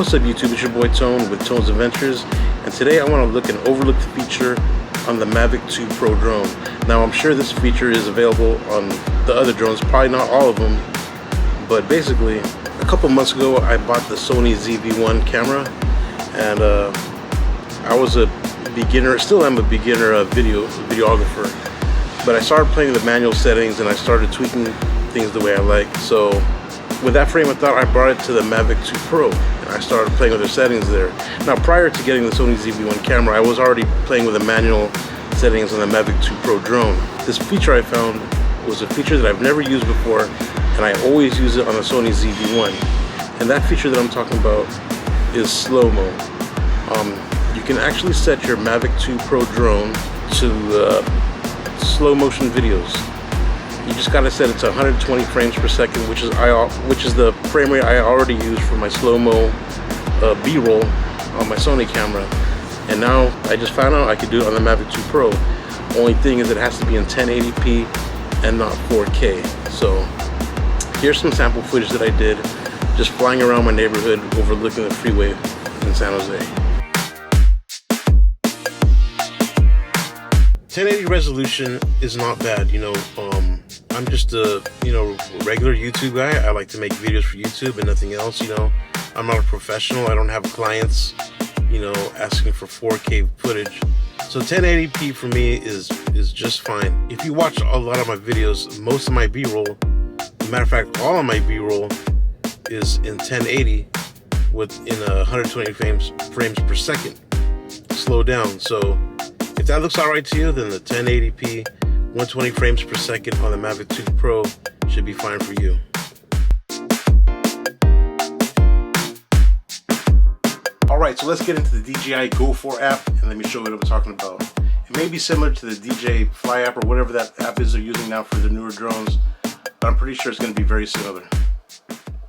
What's up YouTube, it's your boy Tone with Tone's Adventures, and today I want to look at an overlooked feature on the Mavic 2 Pro drone. Now I'm sure this feature is available on the other drones, probably not all of them, but basically a couple months ago I bought the Sony ZV-1 camera, and I was a beginner, still am a beginner videographer, but I started playing the manual settings and I started tweaking things the way I like. So with that frame of thought, I brought it to the Mavic 2 Pro and I started playing with the settings there. Now prior to getting the Sony ZV-1 camera, I was already playing with the manual settings on the Mavic 2 Pro drone. This feature I found was a feature that I've never used before, and I always use it on the Sony ZV-1. And that feature that I'm talking about is slow-mo. You can actually set your Mavic 2 Pro drone to slow motion videos. You just gotta set it to 120 frames per second, which is the frame rate I already use for my slow-mo B-roll on my Sony camera. And now I just found out I could do it on the Mavic 2 Pro. Only thing is it has to be in 1080p and not 4K. So here's some sample footage that I did just flying around my neighborhood overlooking the freeway in San Jose. 1080 resolution is not bad, you know. I'm just a regular YouTube guy. I like to make videos for YouTube and nothing else, you know. I'm not a professional. I don't have clients, you know, asking for 4K footage. So 1080p for me is just fine. If you watch a lot of my videos, most of my B-roll, matter of fact, all of my B-roll is in 1080 within 120 frames per second. Slow down. So if that looks alright to you, then the 1080p 120 frames per second on the Mavic 2 Pro should be fine for you. Alright, so let's get into the DJI Go 4 app and let me show you what I'm talking about. It may be similar to the DJI Fly app or whatever that app is they're using now for the newer drones, but I'm pretty sure it's going to be very similar.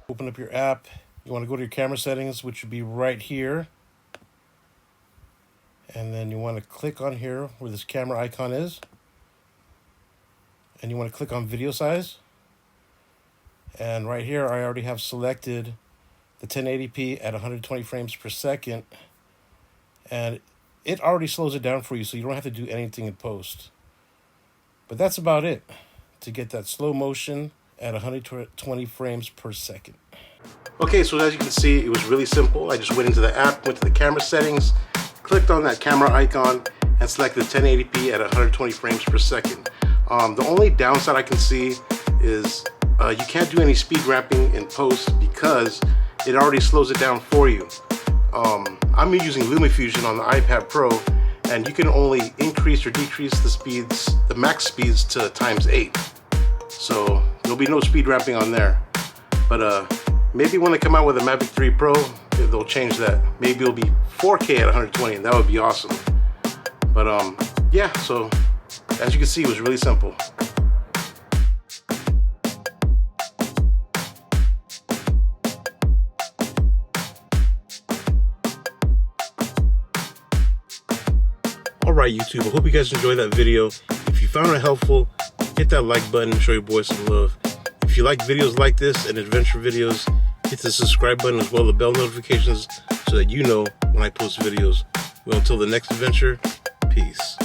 Open up your app. You want to go to your camera settings, which would be right here. And then you want to click on here where this camera icon is. And you want to click on video size. And right here I already have selected the 1080p at 120 frames per second. And it already slows it down for you, so you don't have to do anything in post. But that's about it to get that slow motion at 120 frames per second. Okay, so as you can see, it was really simple. I just went into the app, went to the camera settings, clicked on that camera icon and selected 1080p at 120 frames per second. The only downside I can see is you can't do any speed ramping in post because it already slows it down for you. I'm using Luma Fusion on the iPad Pro, and you can only increase or decrease the speeds, the max speeds, to ×8. So there'll be no speed ramping on there. But maybe when they come out with a Mavic 3 Pro, they'll change that. Maybe it'll be 4K at 120, and that would be awesome. But yeah, so as you can see, it was really simple. Alright YouTube, I hope you guys enjoyed that video. If you found it helpful, hit that like button and show your boys some love. If you like videos like this and adventure videos, hit the subscribe button as well as the bell notifications so that you know when I post videos. Well, until the next adventure, peace.